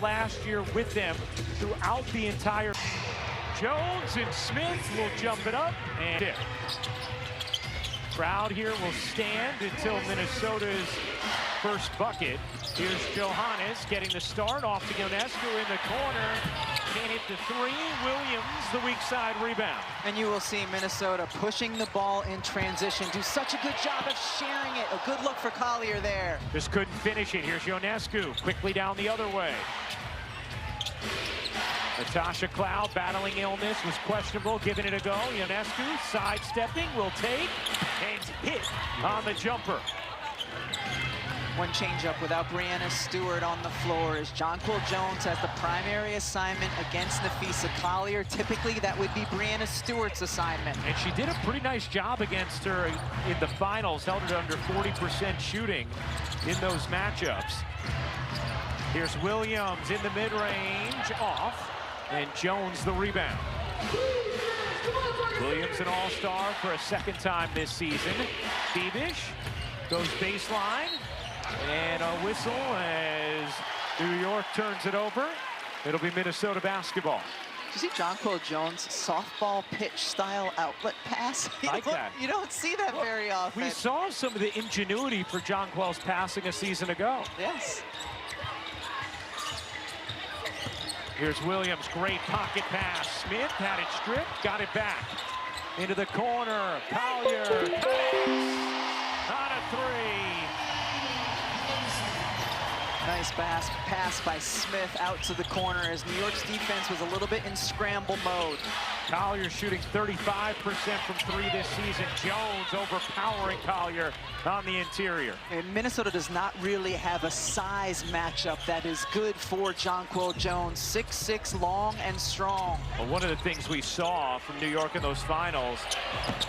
last year with them throughout the entire. Jones and Smith will jump it up and crowd here will stand until Minnesota's first bucket. Here's Johannes getting the start off to Ionescu in the corner. Can't hit the three. Williams, the weak side rebound. And you will see Minnesota pushing the ball in transition. Do such a good job of sharing it. A good look for Collier there. Just couldn't finish it. Here's Ionescu quickly down the other way. Natasha Cloud battling illness, was questionable, giving it a go. Ionescu sidestepping, will take and hit on the jumper. One changeup without Brianna Stewart on the floor as Jonquil Jones has the primary assignment against Napheesa Collier. Typically, that would be Brianna Stewart's assignment. And she did a pretty nice job against her in the finals, held it under 40% shooting in those matchups. Here's Williams in the mid-range, off, and Jones the rebound. Williams an all-star for a second time this season. Bebish goes baseline. And a whistle as New York turns it over. It'll be Minnesota basketball. Did you see Jonquil Jones' softball pitch style outlet pass? Like that. You don't see that very often. We saw some of the ingenuity for Jonquil's passing a season ago. Yes. Here's Williams, great pocket pass. Smith had it stripped, got it back. Into the corner, Collier, on a three. Nice pass by Smith out to the corner as New York's defense was a little bit in scramble mode. Collier shooting 35% from three this season. Jones overpowering Collier on the interior. And Minnesota does not really have a size matchup that is good for Jonquil Jones. 6'6", long and strong. Well, one of the things we saw from New York in those finals,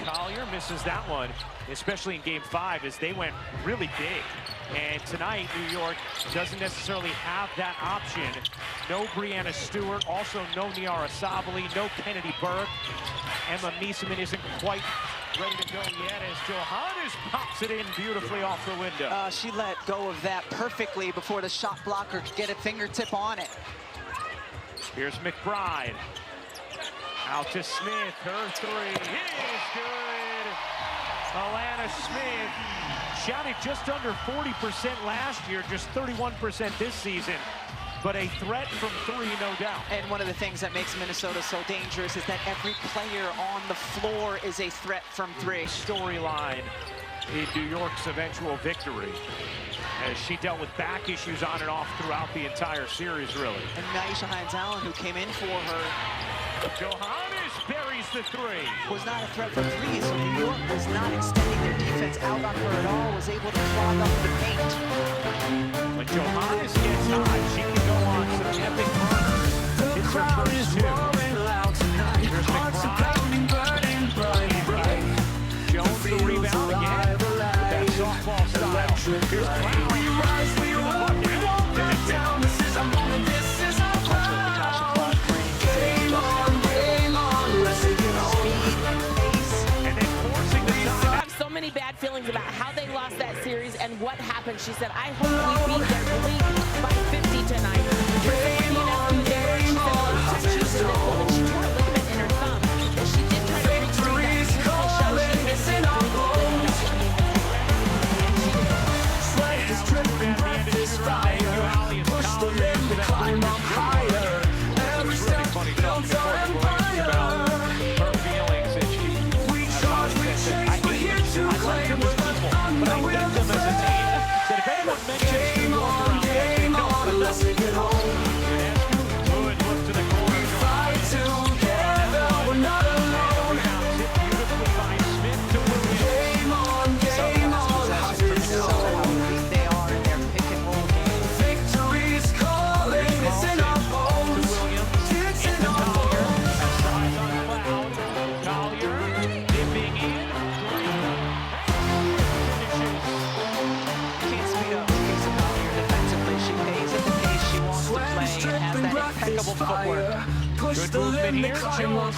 Collier misses that one, especially in Game 5, as they went really big. And tonight, New York doesn't necessarily have that option. No Brianna Stewart, also no Niara Sabali, no Kennedy Burke. Emma Miesemann isn't quite ready to go yet as Johannes pops it in beautifully off the window. She let go of that perfectly before the shot blocker could get a fingertip on it. Here's McBride. Out to Smith, her three is good. Alana Smith shot just under 40% last year, just 31% this season. But a threat from three, no doubt. And one of the things that makes Minnesota so dangerous is that every player on the floor is a threat from three. Storyline in New York's eventual victory, as she dealt with back issues on and off throughout the entire series, really. And Maisha Hines-Allen, who came in for her, Johannes buries the three. Was not a threat from three, so New York was not extending their defense out on her at all, was able to clog up the paint. When Johannes gets hot, she can go on some epic runs. It's her first two. Here's McBride. Jones the rebound again with that softball style. Here's Cloud. Bad feelings about how they lost that series and what happened. She said, I hope we beat their league by 50 tonight. She tore a ligament in her thumb. And she did try to recreate footwork. Good movement here. Jones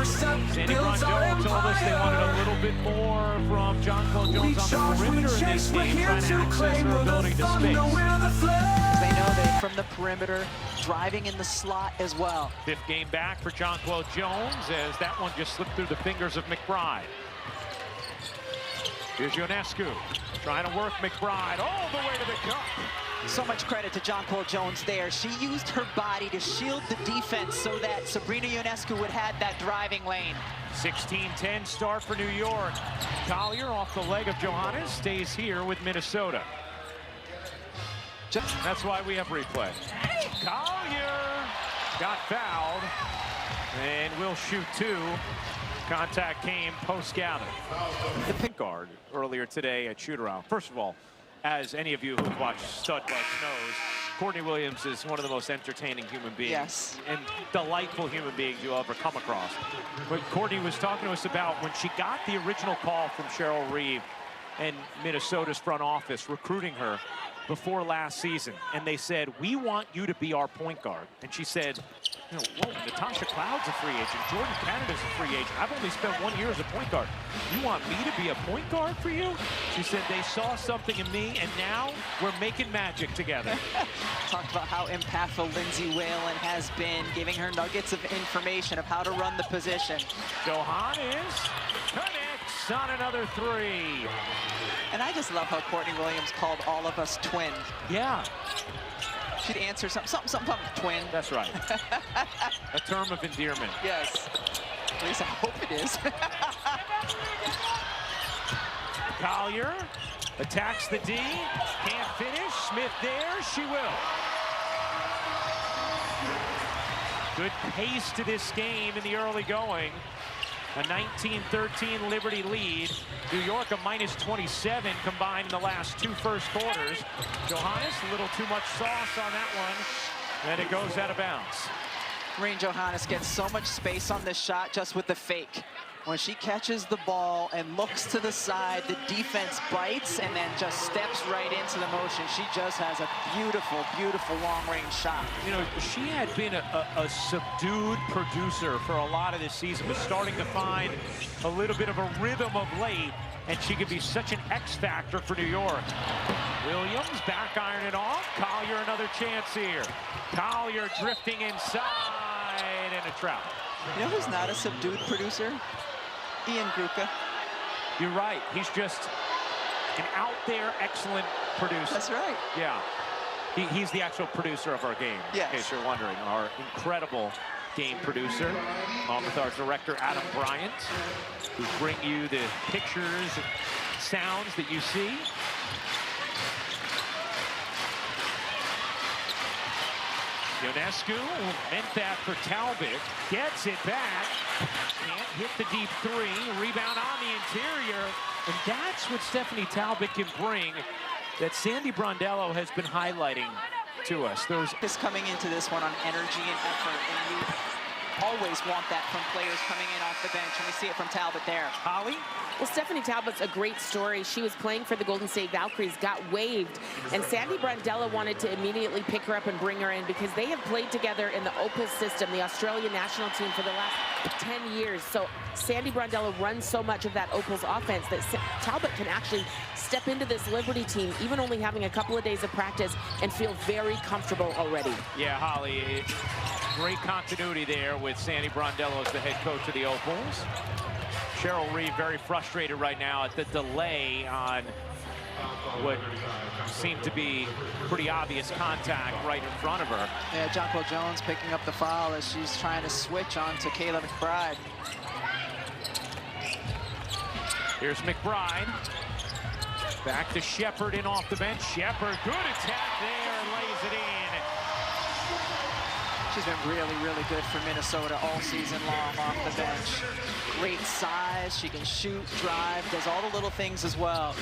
Sandy Brondell told us they wanted a little bit more from Jonquel Jones on the perimeter in this game, trying to access her ability to space. They know they from the perimeter, driving in the slot as well. Fifth game back for Jonquel Jones as that one just slipped through the fingers of McBride. Here's Ionescu trying to work McBride all the way to the cup. So much credit to Jonquel Jones there. She used her body to shield the defense so that Sabrina Ionescu would have that driving lane. 16-10 start for New York. Collier off the leg of Johannes stays here with Minnesota. That's why we have replay. Collier got fouled and will shoot two. Contact came post-gather. The pick guard earlier today at shoot-around. First of all, as any of you who've watched Stud Bucks knows, Courtney Williams is one of the most entertaining human beings and delightful human beings you'll ever come across. But Courtney was talking to us about when she got the original call from Cheryl Reeve and Minnesota's front office recruiting her before last season, and they said, we want you to be our point guard. And she said, you know, whoa, Natasha Cloud's a free agent, Jordan Canada's a free agent. I've only spent 1 year as a point guard. You want me to be a point guard for you? She said they saw something in me, and now we're making magic together. Talked about how impactful Lindsay Whalen has been, giving her nuggets of information of how to run the position. Johannes connects on another three. And I just love how Courtney Williams called all of us twin. Yeah. She'd answer something, twin. That's right. A term of endearment. Yes. At least I hope it is. Collier attacks the D. Can't finish. Smith there. She will. Good pace to this game in the early going. A 19-13 Liberty lead. New York a -27 combined in the last two first quarters. Johannes, a little too much sauce on that one, and it goes out of bounds. Rain Johannes gets so much space on this shot just with the fake. When she catches the ball and looks to the side, the defense bites and then just steps right into the motion. She just has a beautiful, beautiful long-range shot. You know, she had been a subdued producer for a lot of this season, but starting to find a little bit of a rhythm of late, and she could be such an X factor for New York. Williams back iron it off. Collier another chance here. Collier drifting inside and a trap. You know who's not a subdued producer? Ian Gruka. You're right. He's just an out there excellent producer. That's right. Yeah. He's the actual producer of our game, yes. in case you're wondering. Our incredible game producer, along with our director, Adam Bryant, who bring you the pictures and sounds that you see. Ionescu meant that for Talbot. Gets it back. Can't hit the deep three. Rebound on the interior. And that's what Stephanie Talbot can bring that Sandy Brondello has been highlighting to us. Those is coming into this one on energy and effort. And you always want that from players coming in off the bench. And we see it from Talbot there. Holly? Well, Stephanie Talbot's a great story. She was playing for the Golden State Valkyries, got waived, and Sandy Brondello wanted to immediately pick her up and bring her in because they have played together in the Opals system, the Australian national team, for the last 10 years. So Sandy Brondello runs so much of that Opals offense that Talbot can actually step into this Liberty team, even only having a couple of days of practice, and feel very comfortable already. Yeah, Holly, great continuity there with Sandy Brondello as the head coach of the Opals. Cheryl Reeve very frustrated right now at the delay on what seemed to be pretty obvious contact right in front of her. Yeah, Jonquel Jones picking up the foul as she's trying to switch on to Kayla McBride. Here's McBride. Back to Shepard in off the bench. Shepard, good attack there, lays it in. She's been really, really good for Minnesota all season long off the bench. Great size, she can shoot, drive, does all the little things as well.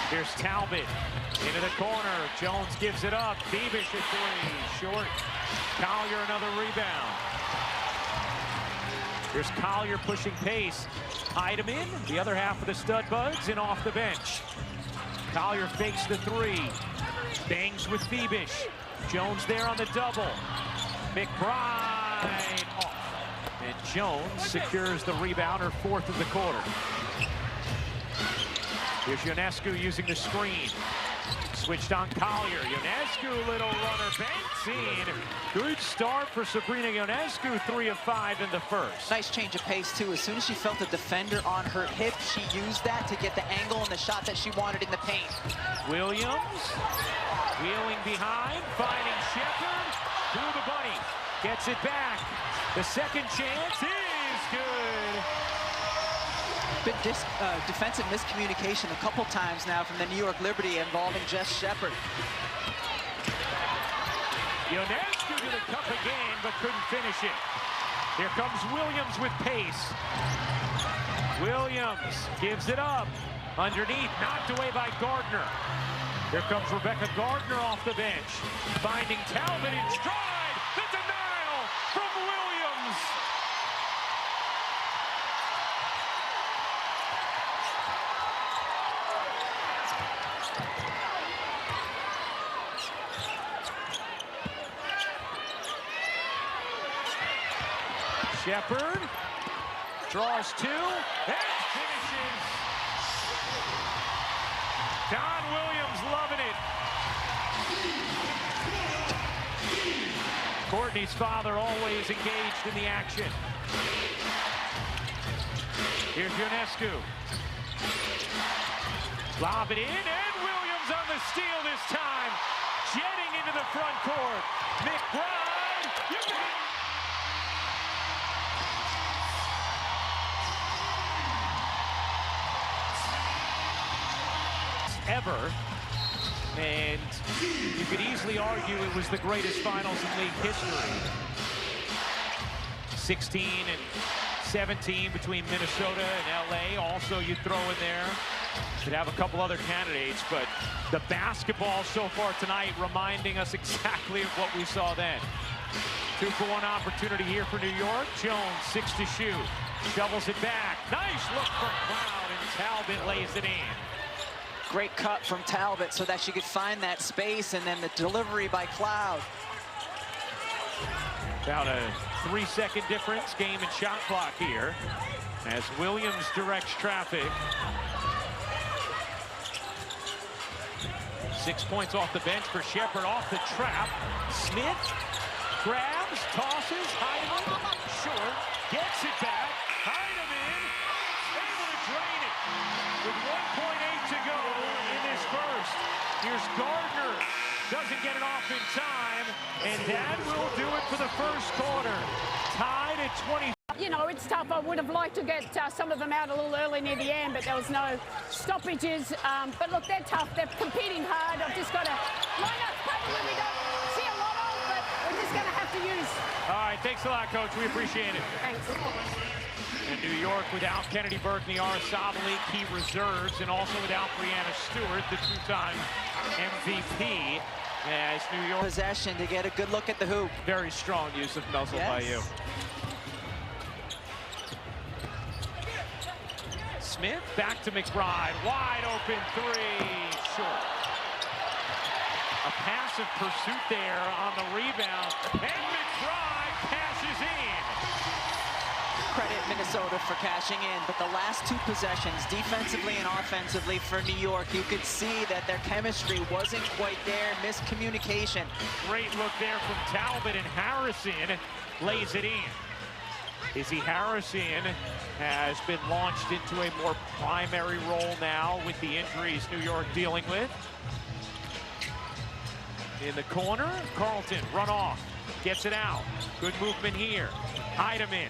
Here's Talbot into the corner. Jones gives it up. Beavish at three, short. Collier another rebound. Here's Collier pushing pace. Heidemann, the other half of the Stud Bugs, and off the bench. Collier fakes the three. Bangs with Beavish. Jones there on the double. McBride off. And Jones secures the rebound, her fourth of the quarter. Here's Ionescu using the screen. Switched on Collier. Ionescu, little runner, banks in. Good start for Sabrina Ionescu, 3 of 5 in the first. Nice change of pace, too. As soon as she felt the defender on her hip, she used that to get the angle and the shot that she wanted in the paint. Williams, wheeling behind, finding Shepard, through the bunny. Gets it back. The second chance is good. Been defensive miscommunication a couple times now from the New York Liberty involving Jess Shepard. Ionescu to the cup again, but couldn't finish it. Here comes Williams with pace. Williams gives it up. Underneath, knocked away by Gardner. Here comes Rebecca Gardner off the bench. Finding Talbot in stride. The denial from Williams. Shepard draws two and finishes. Don Williams loving it. Courtney's father always engaged in the action. Here's Ionescu. Lob it in, and Williams on the steal this time. Jetting into the front court. McBride, you got it. Ever, and you could easily argue it was the greatest finals in league history. 16 and 17 between Minnesota and LA. Also, you throw in there, could have a couple other candidates, but the basketball so far tonight reminding us exactly of what we saw then. 2-for-1 opportunity here for New York. Jones, 6 to shoot, shovels it back. Nice look from Cloud, and Talbot lays it in. Great cut from Talbot so that she could find that space, and then the delivery by Cloud. About a 3-second difference, game and shot clock here, as Williams directs traffic. 6 points off the bench for Shepard, off the trap. Smith grabs, tosses, Heidemann, short, gets it back. Heidemann able to drain it with 1.8 to go in this first. Here's Gardner, doesn't get it off in time, and that will do it for the first quarter. Tied at 20. You know, it's tough. I would have liked to get some of them out a little early near the end, but there was no stoppages. But look, they're tough. They're competing hard. I've just got to line up probably we don't see a lot of, but we're just going to have to use. All right, thanks a lot, Coach. We appreciate it. Thanks. And New York without Kennedy Burke, Niara Sabali, key reserves, and also without Brianna Stewart, the two-time MVP. As New York Possession to get a good look at the hoop. Very strong use of muzzle by you. Smith back to McBride, wide open three, short. A passive pursuit there on the rebound, and McBride cashes in. Credit Minnesota for cashing in, but the last two possessions, defensively and offensively for New York, you could see that their chemistry wasn't quite there, miscommunication. Great look there from Talbot, and Harrison lays it in. Izzy Harrison has been launched into a more primary role now with the injuries New York dealing with. In the corner, Carlton, run off, gets it out. Good movement here. Heidemann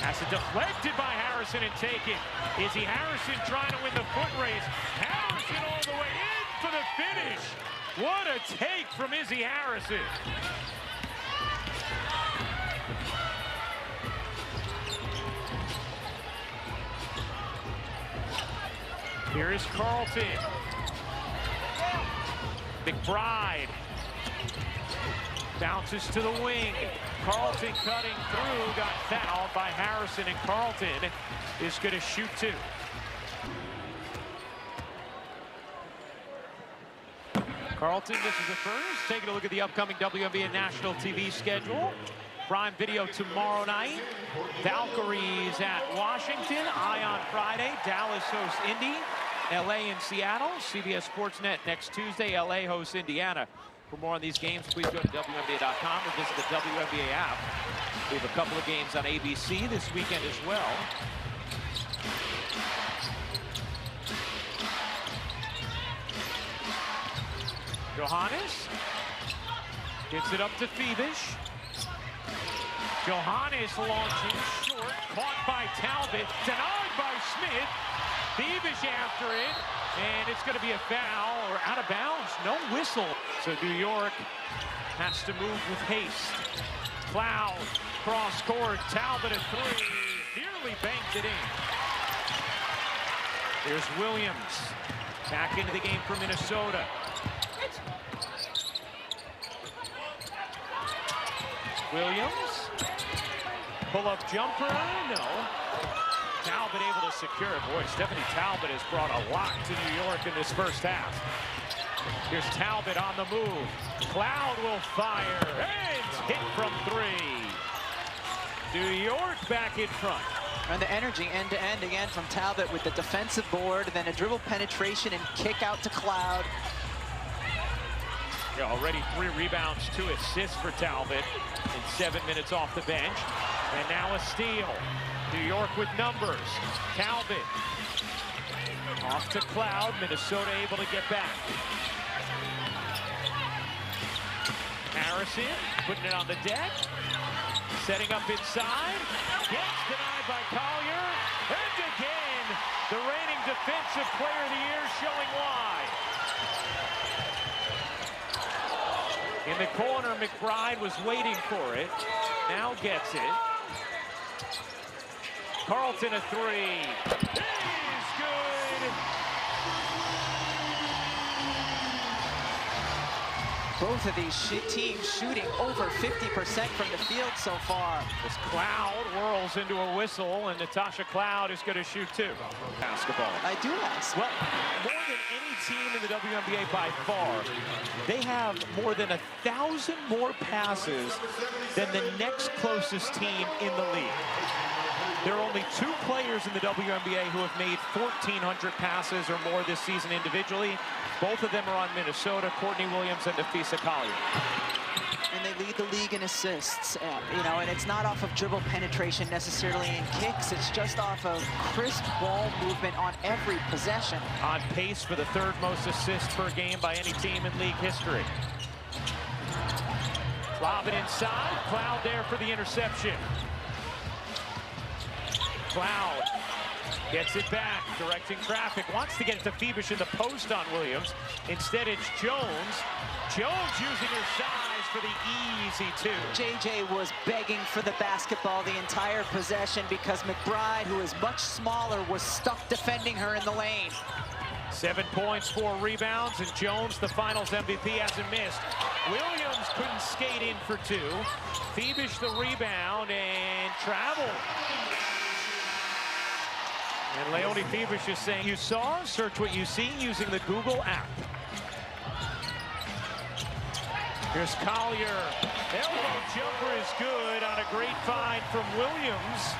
has it deflected by Harrison and taken. Izzy Harrison trying to win the foot race. Harrison all the way in for the finish. What a take from Izzy Harrison. Here is Carlton. McBride bounces to the wing. Carlton cutting through, got fouled by Harrison, and Carlton is going to shoot two. Carlton, this is the first. Taking a look at the upcoming WNBA national TV schedule. Prime Video tomorrow night. Valkyries at Washington. Eye on Friday. Dallas hosts Indy. LA and Seattle. CBS Sportsnet next Tuesday. LA hosts Indiana. For more on these games, please go to WNBA.com or visit the WNBA app. We have a couple of games on ABC this weekend as well. Johannes gets it up to Phoebish. Johannes launching short, caught by Talbot, denied by Smith. Phoebish after it, and it's going to be a foul or out of bounds. No whistle. So New York has to move with haste. Cloud, cross court, Talbot a three. Nearly banked it in. Here's Williams. Back into the game for Minnesota. Williams. Pull-up jumper, no. Talbot able to secure it. Boy, Stephanie Talbot has brought a lot to New York in this first half. Here's Talbot on the move. Cloud will fire, and it's hit from three. New York back in front. And the energy end-to-end again from Talbot with the defensive board, then a dribble penetration and kick out to Cloud. Yeah, already 3 rebounds, 2 assists for Talbot in 7 minutes off the bench. And now a steal. New York with numbers. Talbot off to Cloud. Minnesota able to get back. Harrison putting it on the deck. Setting up inside. Gets denied by Collier. And again, the reigning Defensive Player of the Year showing why. In the corner, McBride was waiting for it. Now gets it. Carlton a three. He's good. Both of these teams shooting over 50% from the field so far. This Cloud whirls into a whistle, and Natasha Cloud is going to shoot 2. Basketball. I do ask. Well, more than any team in the WNBA by far, they have more than 1,000 more passes than the next closest team in the league. There are only 2 players in the WNBA who have made 1,400 passes or more this season individually. Both of them are on Minnesota, Courtney Williams and Nafisa Collier. And they lead the league in assists, you know, and it's not off of dribble penetration necessarily in kicks. It's just off of crisp ball movement on every possession. On pace for the 3rd most assists per game by any team in league history. Lob it inside, Cloud there for the interception. Cloud gets it back, directing traffic, wants to get it to Phoebish in the post on Williams. Instead, it's Jones. Jones using her size for the easy 2. JJ was begging for the basketball the entire possession because McBride, who is much smaller, was stuck defending her in the lane. 7 points, 4 rebounds, and Jones, the finals MVP, hasn't missed. Williams couldn't skate in for 2. Phoebish the rebound and travel. And Leonie Phoebish is saying, you saw, search what you see using the Google app. Here's Collier. Elbow jumper is good on a great find from Williams.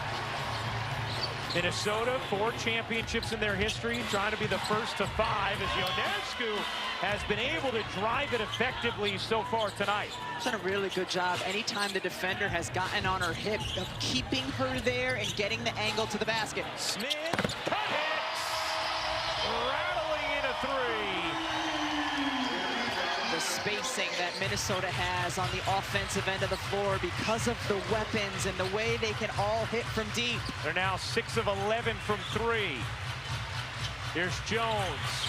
Minnesota, 4 championships in their history, trying to be the first to 5 as Ionescu has been able to drive it effectively so far tonight. Done a really good job anytime the defender has gotten on her hip of keeping her there and getting the angle to the basket. Smith connects, rattling in a 3. The spacing that Minnesota has on the offensive end of the floor because of the weapons and the way they can all hit from deep. They're now 6 of 11 from 3. Here's Jones.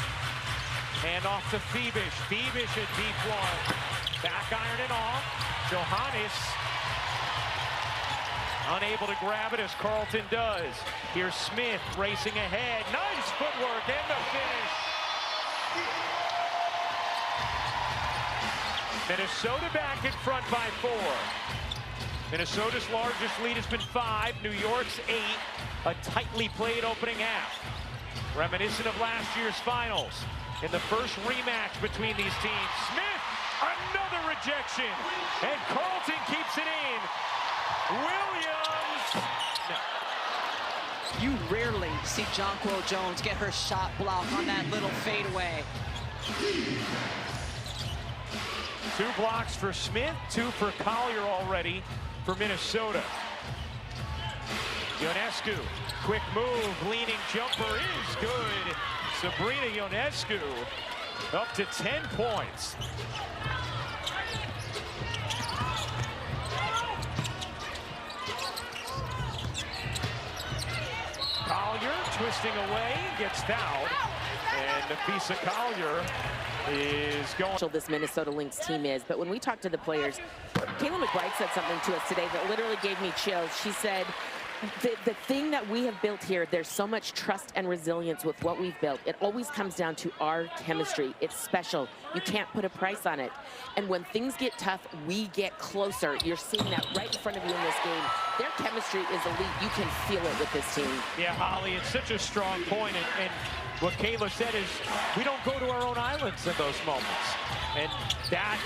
Hand off to Phoebish. Phoebish a deep one. Back iron it off. Johannes unable to grab it as Carlton does. Here's Smith racing ahead. Nice footwork and the finish. Minnesota back in front by 4. Minnesota's largest lead has been 5. New York's 8. A tightly played opening half. Reminiscent of last year's finals. in the first rematch between these teams. Smith, another rejection, and Carlton keeps it in. Williams, no. You rarely see Jonquel Jones get her shot blocked on that little fadeaway. 2 blocks for Smith, 2 for Collier already for Minnesota. Ionescu, quick move, leaning jumper is good. Sabrina Ionescu up to 10 points. Collier twisting away, gets fouled, and Nafisa Collier is going. This Minnesota Lynx team is, but when we talked to the players, Kayla McBride said something to us today that literally gave me chills. She said, the thing that we have built here, there's so much trust and resilience with what we've built. It always comes down to our chemistry. It's special. You can't put a price on it. And when things get tough, we get closer. You're seeing that right in front of you in this game. Their chemistry is elite. You can feel it with this team. Yeah, Holly, it's such a strong point. And what Kayla said is, we don't go to our own islands in those moments. And that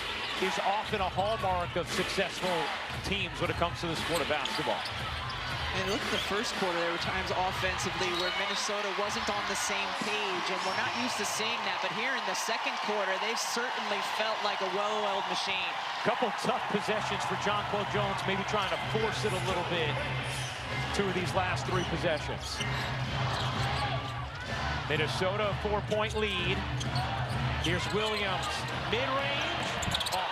is often a hallmark of successful teams when it comes to the sport of basketball. And look at the first quarter, there were times offensively where Minnesota wasn't on the same page, and we're not used to seeing that. But here in the second quarter, they certainly felt like a well-oiled machine. Couple tough possessions for Jonquel Jones, maybe trying to force it a little bit. 2 of these last 3 possessions. Minnesota, 4-point lead. Here's Williams, mid-range, off.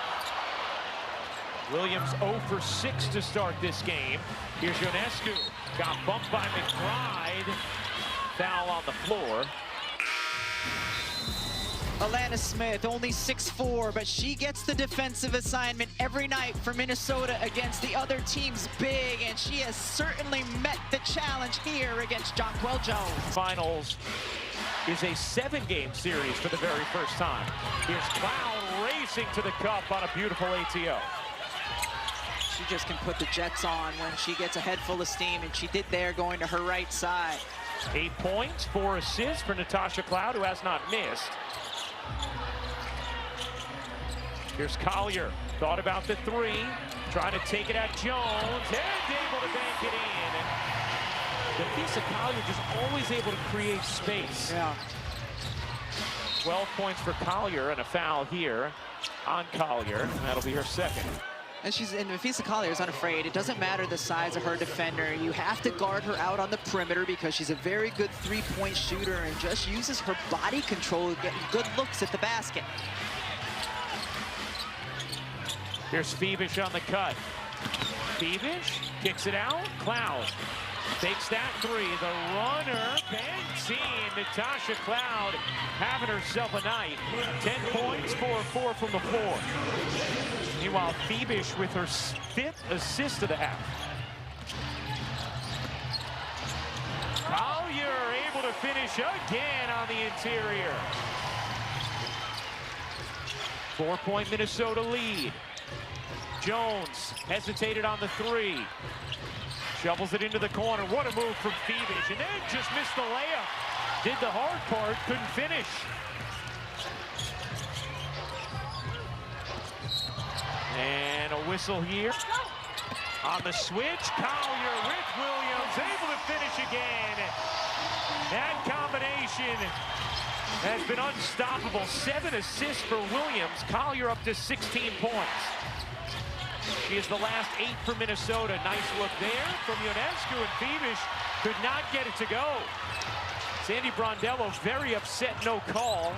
Williams 0 for 6 to start this game. Here's Ionescu, got bumped by McBride. Foul on the floor. Alana Smith, only 6'4", but she gets the defensive assignment every night for Minnesota against the other team's big, and she has certainly met the challenge here against Jonquel Jones. Finals is a 7-game series for the very first time. Here's Cloud racing to the cup on a beautiful ATO. She just can put the Jets on when she gets a head full of steam, and she did there going to her right side. 8 points, 4 assists for Natasha Cloud, who has not missed. Here's Collier, thought about the 3, trying to take it at Jones, and able to bank it in. Nafisa Collier just always able to create space. Yeah. 12 points for Collier, and a foul here on Collier, and that'll be her second. And Nafisa Collier is unafraid. It doesn't matter the size of her defender. You have to guard her out on the perimeter because she's a very good 3-point shooter and just uses her body control to get good looks at the basket. Here's Feebish on the cut. Feebish kicks it out. Cloud takes that 3. The runner banks in. Natasha Cloud having herself a night. 10 points, 4 from the floor. Meanwhile, Feebish with her 5th assist of the half. Collier able to finish again on the interior. 4-point Minnesota lead. Jones hesitated on the 3. Shovels it into the corner. What a move from Feebish. And then just missed the layup. Did the hard part, couldn't finish. And a whistle here. On the switch, Collier with Williams, able to finish again. That combination has been unstoppable. 7 assists for Williams. Collier up to 16 points. She is the last 8 for Minnesota. Nice look there from Ionescu, and Feebish could not get it to go. Sandy Brondello very upset, no call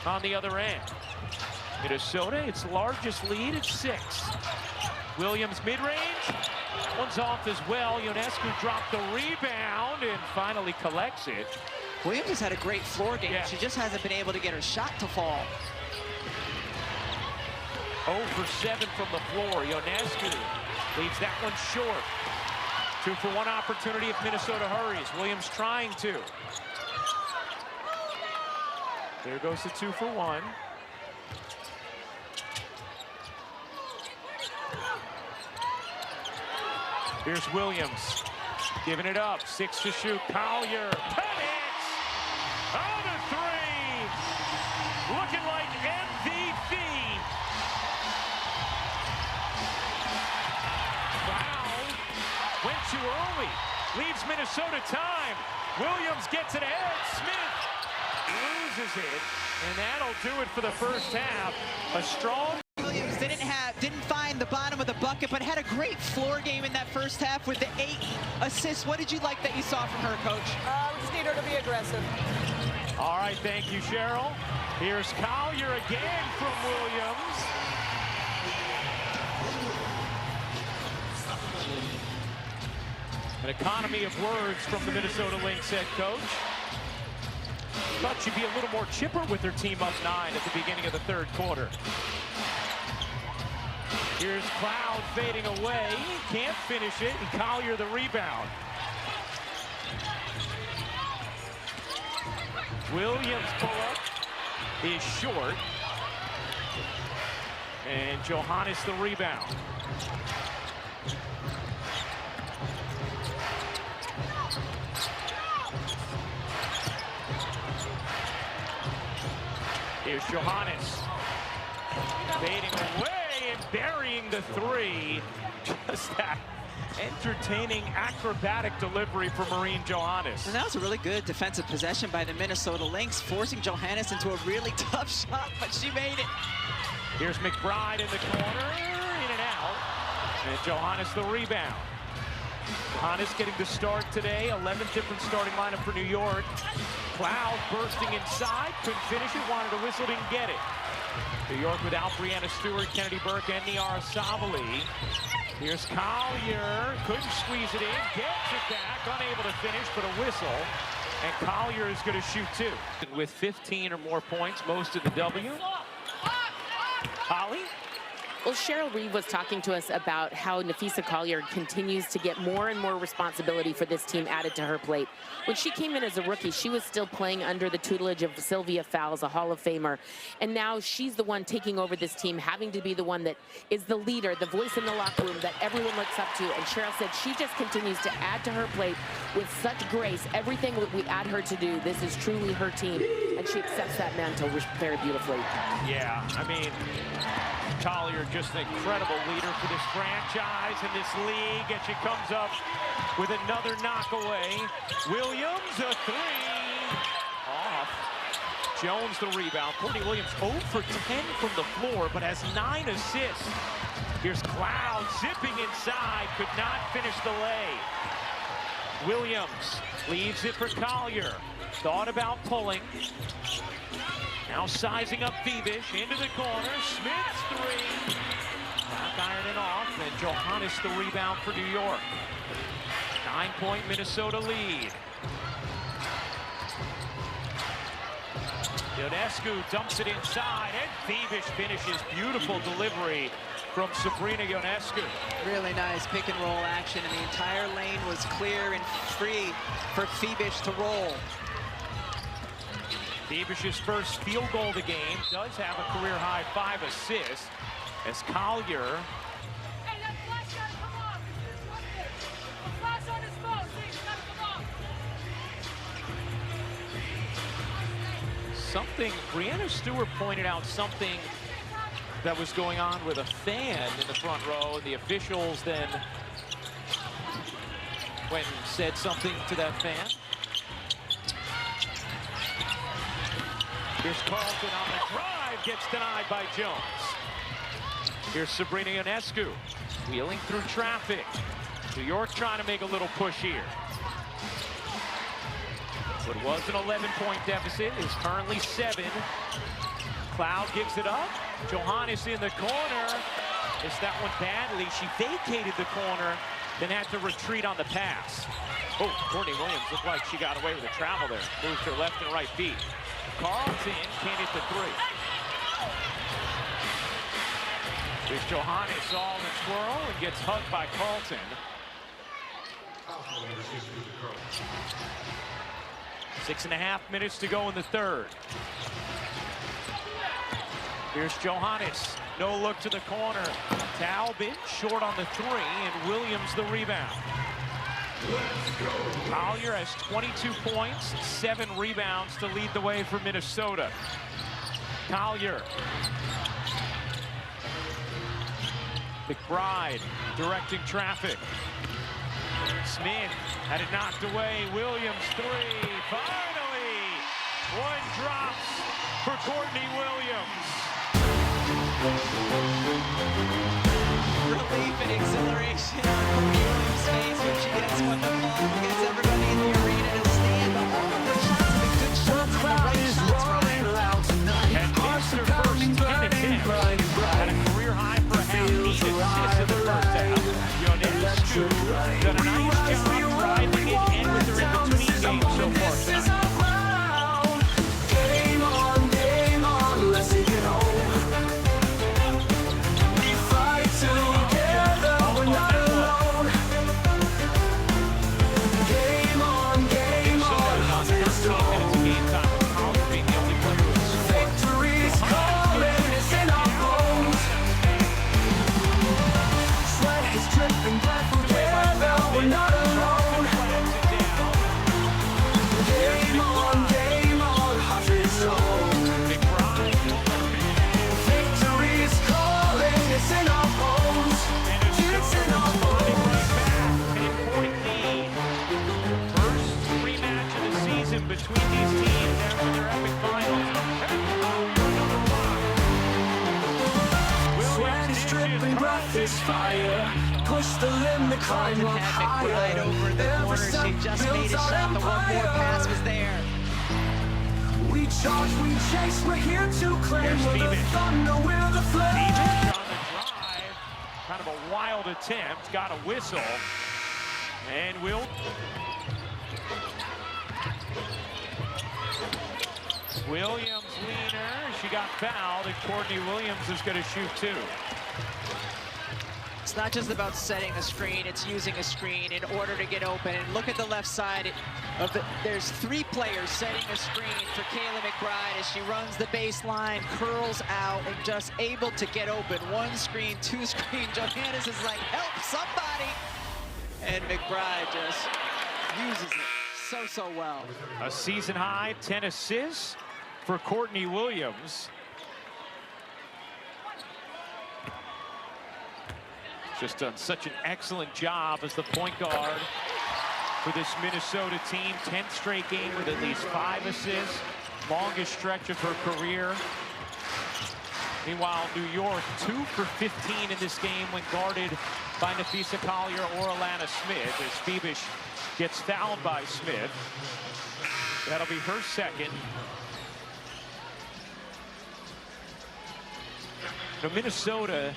on the other end. Minnesota, its largest lead at 6. Williams mid-range, that one's off as well. Ionescu dropped the rebound and finally collects it. Williams has had a great floor game. Yeah. She just hasn't been able to get her shot to fall. 0 for 7 from the floor. Ionescu leaves that one short. 2 for 1 opportunity if Minnesota hurries. Williams trying to. There goes the 2 for 1. Here's Williams, giving it up, 6 to shoot. Collier, connects on the 3. too early. Leaves Minnesota time. Williams gets it ahead. Smith loses it, and that'll do it for the first half. A strong Williams didn't find the bottom of the bucket, but had a great floor game in that first half with the 8 assists. What did you like that you saw from her, Coach? We just need her to be aggressive. All right, thank you, Cheryl. Here's Collier again from Williams. An economy of words from the Minnesota Lynx head coach. Thought she'd be a little more chipper with her team up 9 at the beginning of the third quarter. Here's Cloud fading away. Can't finish it, and Collier the rebound. Williams' pull-up is short. And Johannes the rebound. Here's Johannes. Fading away and burying the 3. Just that entertaining acrobatic delivery from Marine Johannes. And that was a really good defensive possession by the Minnesota Lynx, forcing Johannes into a really tough shot, but she made it. Here's McBride in the corner, in and out. And Johannes the rebound. Johannes getting the start today, 11th different starting lineup for New York. Cloud bursting inside, couldn't finish it, wanted a whistle, didn't get it. New York without Brianna Stewart, Kennedy Burke, and Niara Savali. Here's Collier, couldn't squeeze it in, gets it back, unable to finish, but a whistle. And Collier is going to shoot 2. With 15 or more points, most of the W. Holly? Well, Cheryl Reeve was talking to us about how Napheesa Collier continues to get more and more responsibility for this team added to her plate. When she came in as a rookie, she was still playing under the tutelage of Sylvia Fowles, a Hall of Famer. And now she's the one taking over this team, having to be the one that is the leader, the voice in the locker room that everyone looks up to. And Cheryl said she just continues to add to her plate with such grace. Everything that we add her to do, this is truly her team. And she accepts that mantle very beautifully. Yeah, I mean, Collier just an incredible leader for this franchise and this league, and she comes up with another knockaway. Williams, a 3. Off. Jones the rebound. Courtney Williams 0 for 10 from the floor, but has 9 assists. Here's Cloud zipping inside, could not finish the lay. Williams leaves it for Collier. Thought about pulling. Now sizing up Phoebish into the corner. Smith's 3. Back ironing off, and Johannes the rebound for New York. 9-point Minnesota lead. Ionescu dumps it inside, and Phoebish finishes. Beautiful delivery from Sabrina Ionescu. Really nice pick and roll action, and the entire lane was clear and free for Phoebish to roll. Phoebish's first field goal of the game, does have a career-high 5 assists, as Collier Brianna Stewart pointed out something that was going on with a fan in the front row, and the officials then went and said something to that fan. Here's Carlton on the drive, gets denied by Jones. Here's Sabrina Ionescu, wheeling through traffic. New York trying to make a little push here. What was an 11-point deficit is currently 7. Cloud gives it up. Johannes in the corner. Missed that one badly. She vacated the corner, then had to retreat on the pass. Oh, Courtney Williams looked like she got away with a travel there. Moved her left and right feet. Carlton can't hit the 3. There's Johannes all in a twirl and gets hugged by Carlton. 6.5 minutes to go in the third. Here's Johannes. No look to the corner. Talbot short on the 3, and Williams the rebound. Collier has 22 points, 7 rebounds to lead the way for Minnesota. Collier. McBride directing traffic. Smith had it knocked away. Williams, three. Finally, one drops for Courtney Williams. Relief and exhilaration on Courtney Williams' face when she gets one to fall. Gets everybody in the arena to stand. But all of her shots have been good shots and the right shots, Ryan. And missed her first 10 attempts. Had a career high for a half. 8 assists in the first half. Ionescu done a nice job driving it and with her in between games so far tonight. Game on, let's take it home. We fight together, we're not alone. Game on, how's it go? Game time with Collier being the only player who has scored. Victory's calling, it's in our bones. Sweat is dripping, but together, we're not alone. Game on, how's it go? Victory's calling, it's in our bones. It's in our bones. First rematch of the season between these teams after their epic finals. Sweat is dripping, breath is fire. Push the limit, climb up Had McBride higher. over the corner. She just made a shot. The one more pass was there. We charge, we chase, we're here to claim. Here's We're the Steven. thunder, we're the flame. Stevens on the drive. Kind of a wild attempt. Got a whistle. And will. Williams leaner. She got fouled, and Courtney Williams is going to shoot two. It's not just about setting a screen, it's using a screen in order to get open. And look at the left side of there's 3 players setting a screen for Kayla McBride as she runs the baseline, curls out, and just able to get open. 1 screen, 2 screen. Johannes is like, help somebody! And McBride just uses it so well. A season high 10 assists for Courtney Williams. Just done such an excellent job as the point guard for this Minnesota team. 10th straight game with at least 5 assists. Longest stretch of her career. Meanwhile, New York 2 for 15 in this game when guarded by Napheesa Collier or Alana Smith as Phoebish gets fouled by Smith. That'll be her second. Now, Minnesota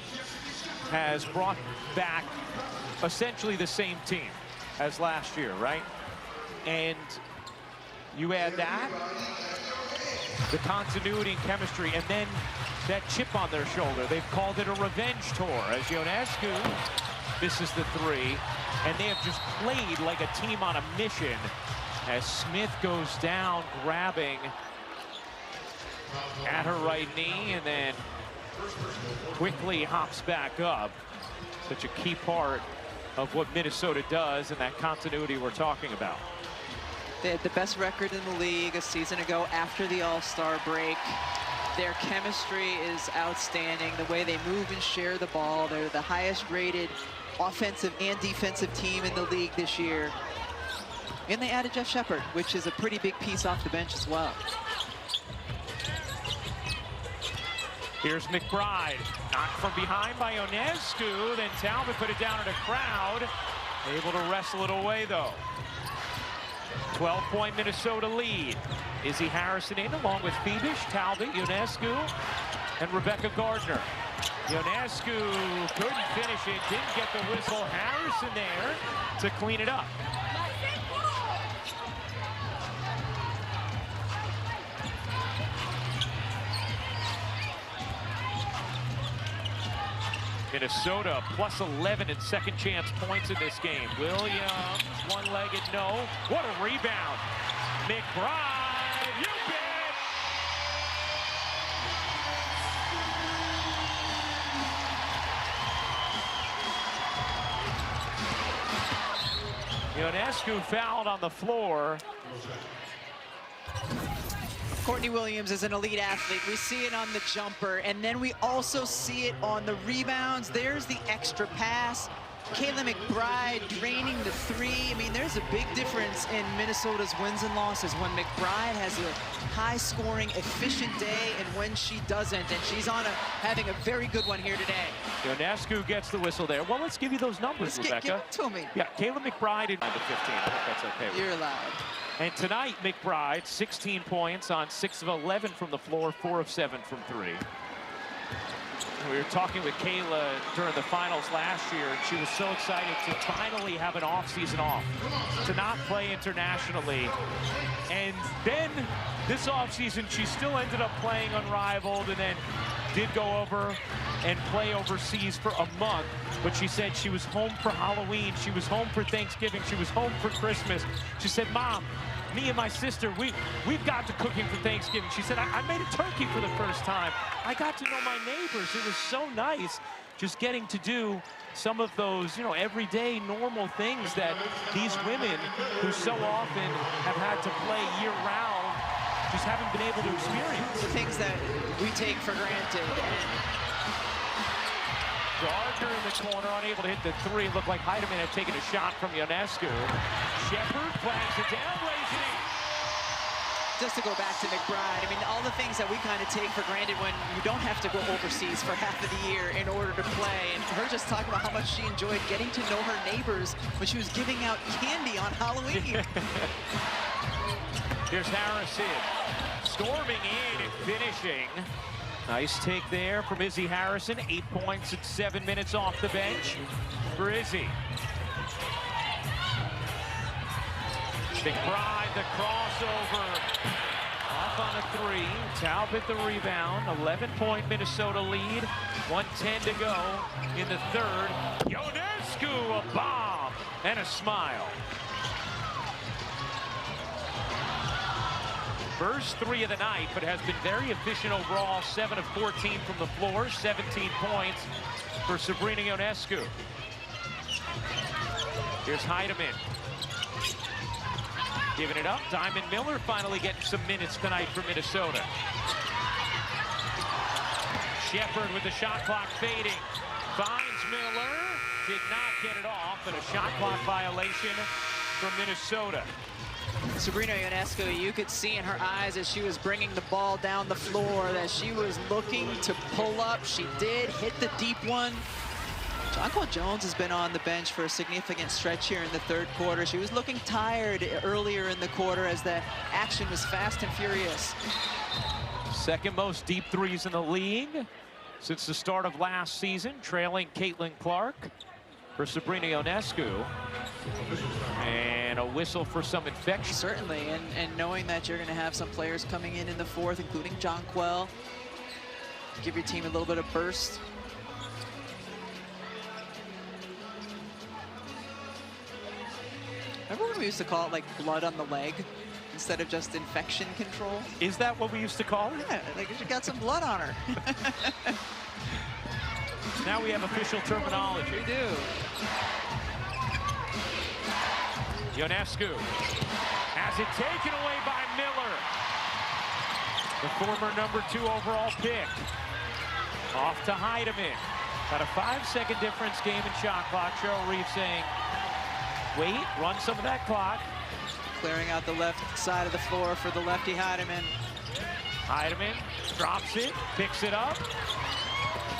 has brought back essentially the same team as last year, right? And you add that, the continuity and chemistry, and then that chip on their shoulder. They've called it a revenge tour as Ionescu misses the 3, and they have just played like a team on a mission as Smith goes down, grabbing at her right knee, and then quickly hops back up. Such a key part of what Minnesota does and that continuity we're talking about. They had the best record in the league a season ago after the All-Star break. Their chemistry is outstanding. The way they move and share the ball. They're the highest rated offensive and defensive team in the league this year. And they added Jeff Shepard, which is a pretty big piece off the bench as well. Here's McBride, knocked from behind by Ionescu, then Talbot put it down in a crowd. Able to wrestle it away, though. 12-point Minnesota lead. Izzy Harrison in, along with Phoebish, Talbot, Ionescu, and Rebecca Gardner. Ionescu couldn't finish it, didn't get the whistle. Harrison there to clean it up. Minnesota plus 11 in second chance points in this game. Williams, one-legged, no. What a rebound. McBride, you bet. Ionescu fouled on the floor. Courtney Williams is an elite athlete. We see it on the jumper, and then we also see it on the rebounds. There's the extra pass. Kayla McBride draining the three. I mean, there's a big difference in Minnesota's wins and losses when McBride has a high-scoring, efficient day and when she doesn't. And she's having a very good one here today. Ionescu gets the whistle there. Well, let's give you those numbers, Rebecca. Give it to me. Yeah, Kayla McBride in 9 to 15. I hope that's okay with you. You're allowed. And tonight, McBride, 16 points on 6 of 11 from the floor, 4 of 7 from 3. We were talking with Kayla during the finals last year, and she was so excited to finally have an off-season off, to not play internationally. And then this off-season, she still ended up playing unrivaled and then did go over and play overseas for a month. But she said she was home for Halloween, she was home for Thanksgiving, she was home for Christmas. She said, Mom, me and my sister, we've got to cooking for Thanksgiving. She said, I made a turkey for the first time. I got to know my neighbors. It was so nice just getting to do some of those, you know, everyday normal things that these women who so often have had to play year-round just haven't been able to experience. The things that we take for granted. Gardner in the corner, unable to hit the three. Looked like Heidemann had taken a shot from Ionescu. Shepard flags it down, lays it in. Just to go back to McBride, I mean, all the things that we kind of take for granted when you don't have to go overseas for half of the year in order to play. And her just talking about how much she enjoyed getting to know her neighbors when she was giving out candy on Halloween. Here's Harrison, storming in and finishing. Nice take there from Izzy Harrison. 8 points in 7 minutes off the bench for Izzy. McBride, the crossover. Off on a three. Talbot the rebound. 11-point Minnesota lead. 1:10 to go in the third. Ionescu, a bomb and a smile. First 3 of the night, but has been very efficient overall. 7 of 14 from the floor, 17 points for Sabrina Ionescu. Here's Heidemann. Giving it up. Diamond Miller finally getting some minutes tonight for Minnesota. Shepard with the shot clock fading. Finds Miller. Did not get it off, but a shot clock violation from Minnesota. Sabrina Ionescu, you could see in her eyes as she was bringing the ball down the floor that she was looking to pull up. She did hit the deep one. Jonquel Jones has been on the bench for a significant stretch here in the third quarter. She was looking tired earlier in the quarter as the action was fast and furious. Second most deep threes in the league since the start of last season, trailing Caitlin Clark for Sabrina Ionescu. And a whistle for some infection. Certainly, and knowing that you're going to have some players coming in the fourth, including Jonquel, give your team a little bit of burst. Remember when we used to call it like blood on the leg instead of just infection control? Is that what we used to call it? Yeah, like she got some blood on her. Now we have official terminology. We do. Ionescu has it taken away by Miller. The former #2 overall pick. Off to Heidemann. Got a 5-second difference game in shot clock. Cheryl Reeve saying, wait, run some of that clock. Clearing out the left side of the floor for the lefty Heidemann. Heidemann drops it, picks it up,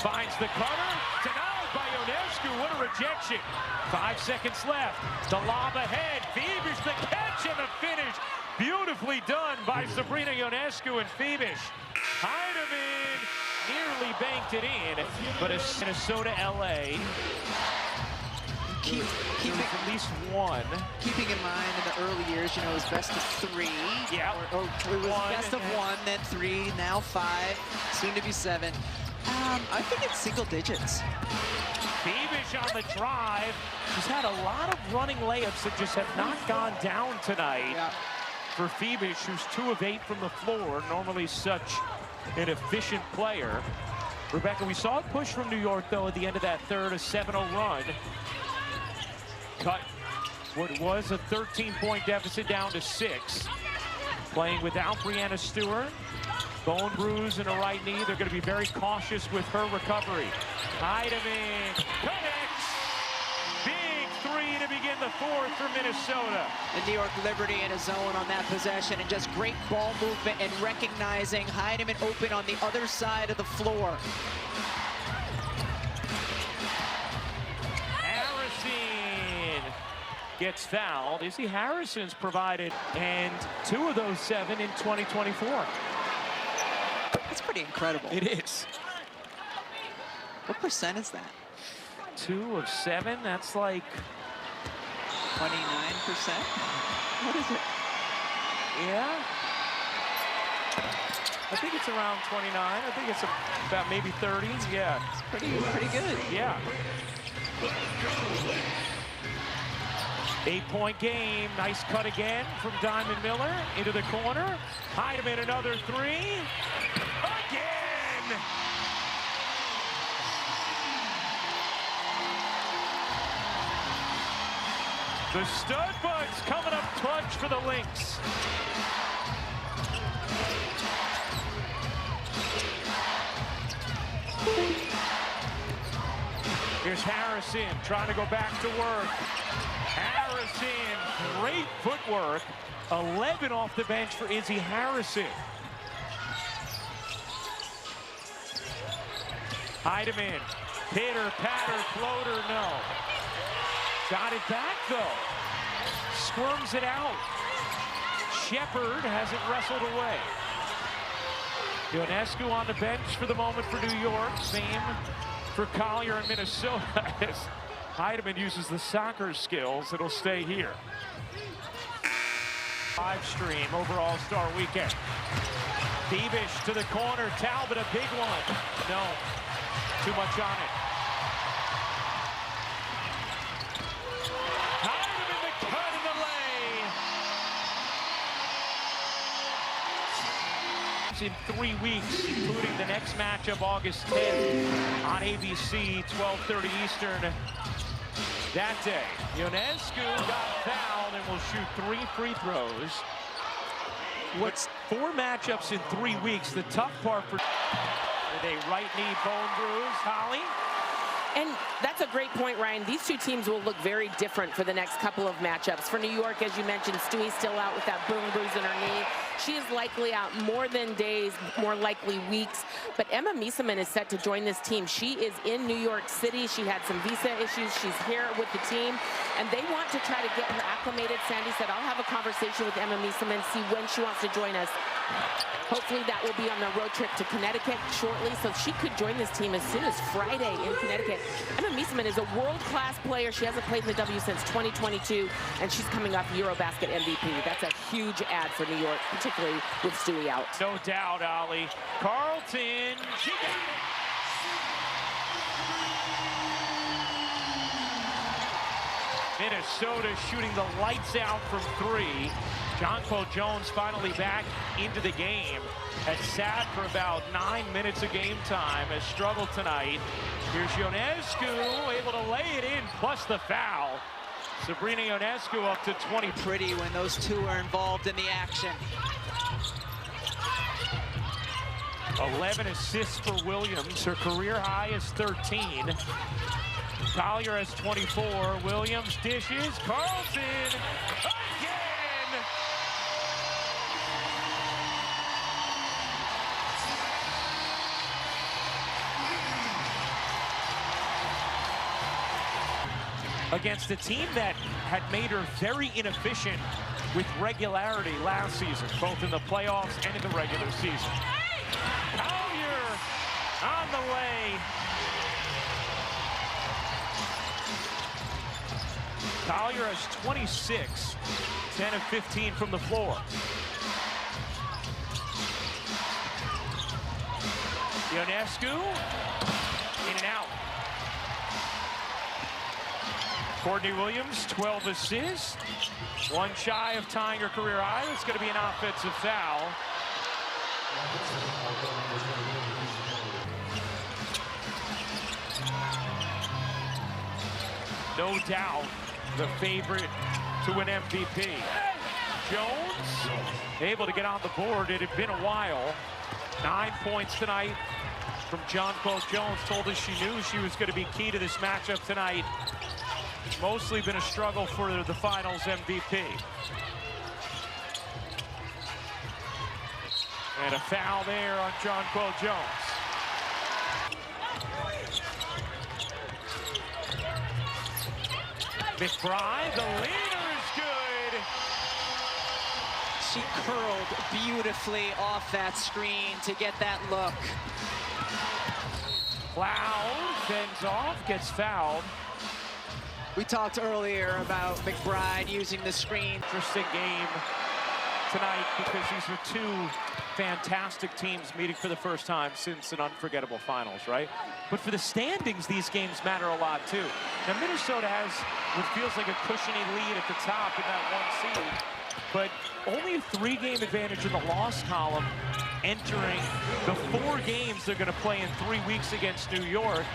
finds the cutter. Denied by Ionescu. What a rejection. 5 seconds left. The lob ahead. Phoebish the catch and the finish. Beautifully done by Sabrina Ionescu and Phoebish. Heidemann nearly banked it in, but a Minnesota LA. Keeping at least one. Keeping in mind in the early years, you know, it was best of 3. Yeah. Or it was best of 1, then 3, now 5, soon to be 7. I think it's single digits. Phoebish on the drive. She's had a lot of running layups that just have not gone down tonight. Yeah. For Phoebish, who's 2 of 8 from the floor, normally such an efficient player. Rebecca, we saw a push from New York, though, at the end of that third, a 7-0 run. Cut what was a 13-point deficit down to 6. Playing without Breanna Stewart. Bone bruise in her right knee. They're going to be very cautious with her recovery. Heidemann connects. Minnesota. The New York Liberty in a zone on that possession, and just great ball movement and recognizing Heidemann open on the other side of the floor. Harrison gets fouled. Izzy Harrison's provided, and 2 of those 7 in 2024. That's pretty incredible. It is. What percent is that? 2 of 7, that's like 29%? What is it? Yeah. I think it's around 29. I think it's about maybe 30. Yeah. It's pretty good. Yeah. 8-point game. Nice cut again from Diamond Miller into the corner. Heidemann another 3. Again. The stud buds coming up clutch for the Lynx. Here's Harrison trying to go back to work. Harrison, great footwork. 11 off the bench for Izzy Harrison. Heidemann, pitter, patter, floater, no. Got it back though. Squirms it out. Shepard has it wrestled away. Ionescu on the bench for the moment for New York. Same for Collier in Minnesota as Heidemann uses the soccer skills. It'll stay here. Live stream over All-Star Weekend. Thievish to the corner. Talbot, a big one. No, too much on it. Heidemann the cut in the lane. In 3 weeks, including the next matchup August 10th on ABC, 12:30 Eastern. That day, Ionescu got fouled and will shoot 3 free throws. What's 4 matchups in 3 weeks? The tough part for with a right knee bone bruise. Holly? And that's a great point, Ryan. These 2 teams will look very different for the next couple of matchups. For New York, as you mentioned, Stewie's still out with that bone bruise in her knee. She is likely out more than days, more likely weeks. But Emma Miesemann is set to join this team. She is in New York City. She had some visa issues. She's here with the team. And they want to try to get her acclimated. Sandy said, I'll have a conversation with Emma Miesemann, see when she wants to join us. Hopefully that will be on the road trip to Connecticut shortly, so she could join this team as soon as Friday in Connecticut. Emma Miesemann is a world-class player. She hasn't played in the W since 2022, and she's coming off Eurobasket MVP. That's a huge add for New York, particularly with Stewie out. No doubt, Ollie. Carlton, she got it. Minnesota shooting the lights out from 3. Jonquel Jones finally back into the game. Has sat for about 9 minutes of game time. Has struggled tonight. Here's Ionescu able to lay it in, plus the foul. Sabrina Ionescu up to 20. Pretty when those 2 are involved in the action. 11 assists for Williams. Her career high is 13. Collier has 24. Williams dishes. Carlton again. Against a team that had made her very inefficient with regularity last season, both in the playoffs and in the regular season. Collier on the way. Collier has 26, 10 of 15 from the floor. Ionescu, in and out. Courtney Williams, 12 assists. 1 shy of tying her career high. It's going to be an offensive foul. No doubt the favorite to win MVP. Jones able to get on the board. It had been a while. 9 points tonight from Jonquel Jones. Told us she knew she was going to be key to this matchup tonight. mostly been a struggle for the finals MVP. And a foul there on Jonquel Jones. McBride, the leader is good. She curled beautifully off that screen to get that look. Cloud fends off, gets fouled. We talked earlier about McBride using the screen. Interesting game tonight because these are two fantastic teams meeting for the first time since an unforgettable finals, right? But for the standings, these games matter a lot too. Now Minnesota has what feels like a cushiony lead at the top in that one seed, but only a 3-game advantage in the loss column entering the 4 games they're going to play in 3 weeks against New York.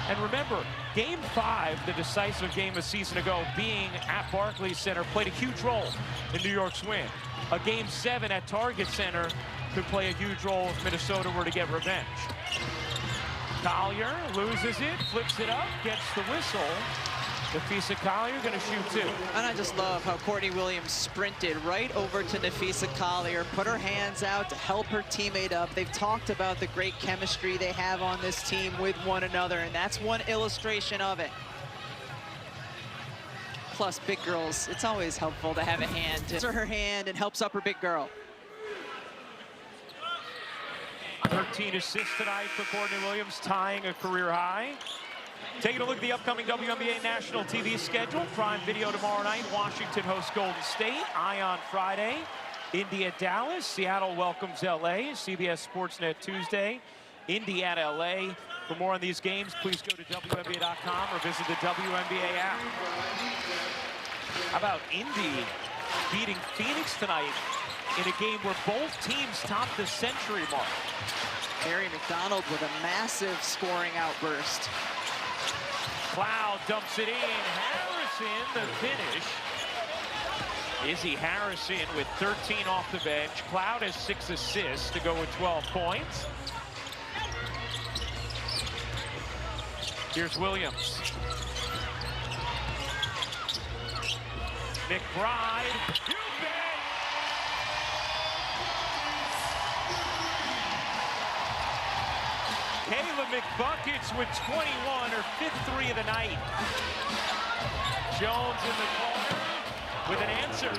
And remember, Game 5, the decisive game a season ago, being at Barclays Center, played a huge role in New York's win. A Game 7 at Target Center could play a huge role if Minnesota were to get revenge. Collier loses it, flips it up, gets the whistle. Nafisa Collier gonna shoot 2. And I just love how Courtney Williams sprinted right over to Nafisa Collier, put her hands out to help her teammate up. They've talked about the great chemistry they have on this team with one another, and that's one illustration of it. Plus, big girls, it's always helpful to have a hand. To her hand and helps up her big girl. 13 assists tonight for Courtney Williams, tying a career high. Taking a look at the upcoming WNBA national TV schedule. Prime Video tomorrow night. Washington hosts Golden State. Ion Friday. Indy at Dallas. Seattle welcomes LA. CBS Sportsnet Tuesday. Indy at LA. For more on these games, please go to WNBA.com or visit the WNBA app. How about Indy beating Phoenix tonight in a game where both teams topped the century mark? Mary McDonald with a massive scoring outburst. Cloud dumps it in. Harrison, the finish. Izzy Harrison with 13 off the bench. Cloud has 6 assists to go with 12 points. Here's Williams. McBride. You bet. Kayla McBuckets with 21, her 5th 3 of the night. Jones in the corner with an answer.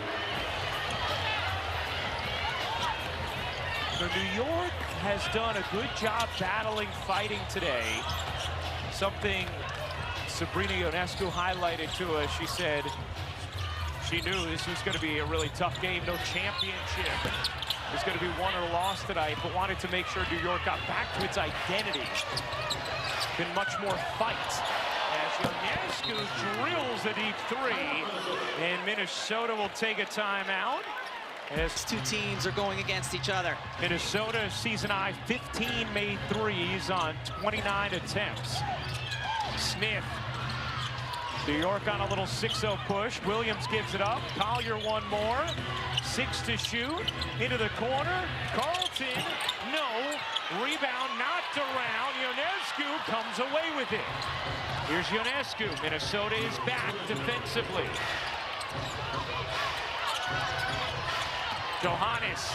So New York has done a good job battling, fighting today. Something Sabrina Ionescu highlighted to us. She said she knew this was going to be a really tough game. No championship. It's going to be won or lost tonight, but wanted to make sure New York got back to its identity. Been much more fight. As Ionescu drills a deep 3, and Minnesota will take a timeout. As 2 teams are going against each other. Minnesota season high 15 made 3s on 29 attempts. Smith. New York on a little 6-0 push. Williams gives it up. Collier one more. 6 to shoot. Into the corner. Carlton, no. Rebound knocked around. Ionescu comes away with it. Here's Ionescu. Minnesota is back defensively. Johannes,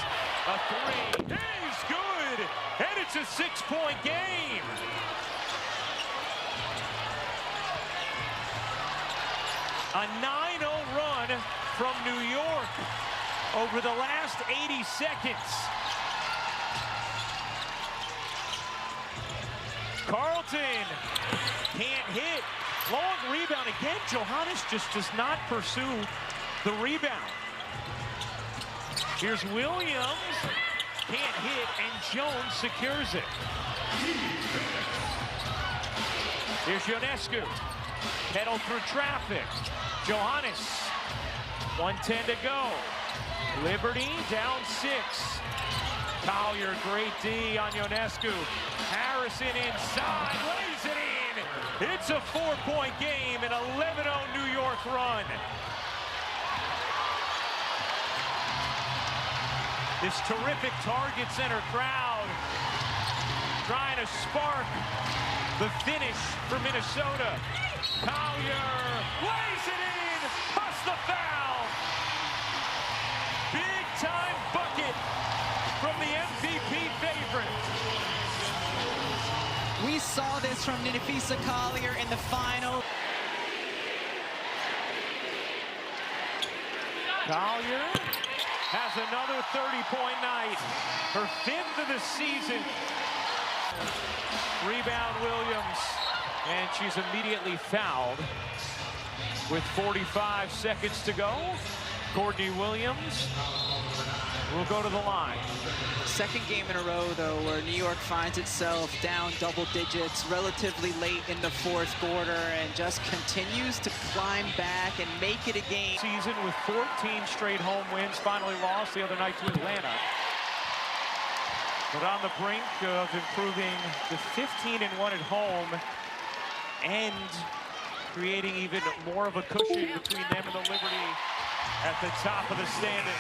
a 3. He's good. And it's a 6-point game. A 9-0 run from New York over the last 80 seconds. Carlton can't hit. Long rebound again. Johannes just does not pursue the rebound. Here's Williams. Can't hit, and Jones secures it. Here's Ionescu. Pedal through traffic. Johannes. 1:10 to go. Liberty down 6. Collier, great D on Ionescu. Harrison inside, lays it in. It's a 4-point game, an 11-0 New York run. This terrific Target Center crowd trying to spark the finish for Minnesota. Collier lays points from Nafisa Collier in the final. Collier has another 30-point night, her 5th of the season. Rebound Williams, and she's immediately fouled with 45 seconds to go. Courtney Williams will go to the line. Second game in a row, though, where New York finds itself down double digits relatively late in the fourth quarter and just continues to climb back and make it a game. Season with 14 straight home wins, finally lost the other night to Atlanta. But on the brink of improving to 15-1 at home and creating even more of a cushion between them and the Liberty at the top of the standings.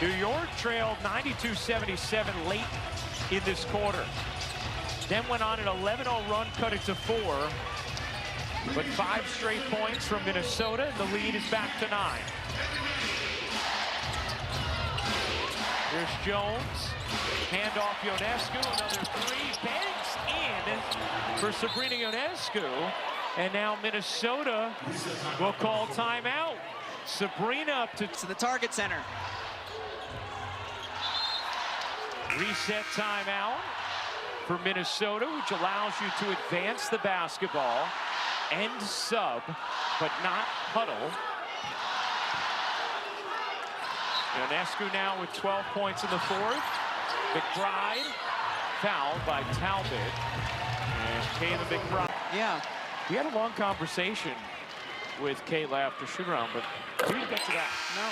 New York trailed 92-77 late in this quarter. Then went on an 11-0 run, cut it to 4. But 5 straight points from Minnesota. The lead is back to 9. Here's Jones. Handoff Ionescu, another 3. Banks in for Sabrina Ionescu. And now Minnesota will call timeout. Sabrina up to the target center. Reset timeout for Minnesota, which allows you to advance the basketball and sub, but not huddle. Ionescu now with 12 points in the fourth. McBride fouled by Talbot. And Kayla McBride. Yeah. We had a long conversation with Kayla after shoot-around, but we didn't get to that. No.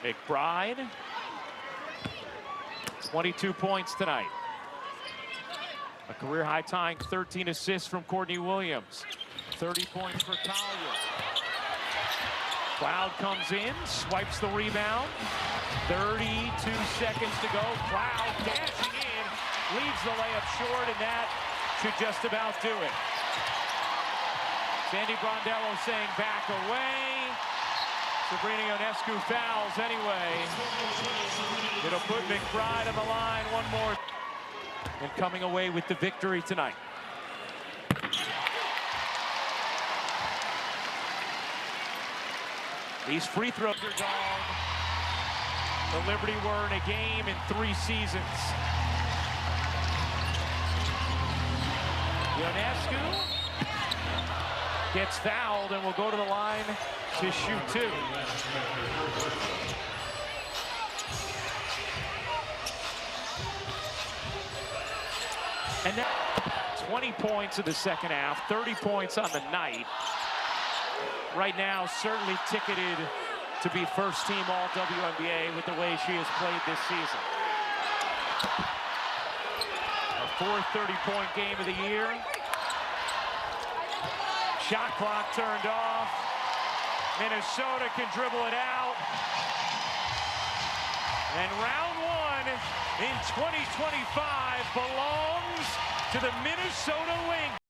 McBride, 22 points tonight. A career-high tying 13 assists from Courtney Williams. 30 points for Collier. Cloud comes in, swipes the rebound. 32 seconds to go. Cloud dashing in, leads the layup short, and that should just about do it. Sandy Brondello saying back away. Sabrina Ionescu fouls anyway. It'll put McBride on the line one more. And coming away with the victory tonight. These free throws are gone. The Liberty were in a game in 3 seasons. Ionescu gets fouled and will go to the line to shoot 2. And now 20 points in the second half, 30 points on the night. Right now, certainly ticketed to be first-team All-WNBA with the way she has played this season. Her 4th 30-point game of the year. Shot clock turned off. Minnesota can dribble it out. And round 1 in 2025 belongs to the Minnesota Lynx.